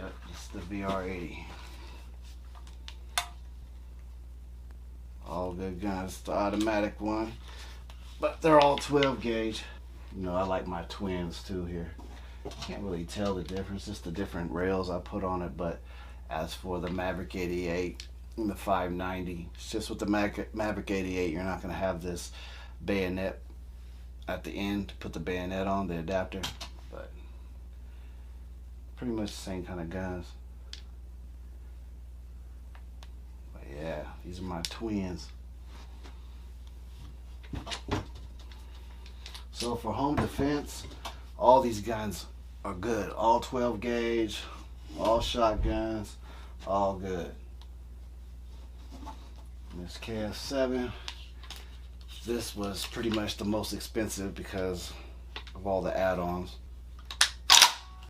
Yep, it's the VR80. All good guns. The automatic one, but they're all 12 gauge. You know, I like my twins too here. Can't really tell the difference, just the different rails I put on it. But as for the Maverick 88 and the 590, it's just with the Maverick 88, you're not going to have this bayonet at the end to put the bayonet on, the adapter. But pretty much the same kind of guns. But yeah, these are my twins. So for home defense, all these guns are good. All 12 gauge, all shotguns, all good. And this KF7, this was pretty much the most expensive because of all the add-ons.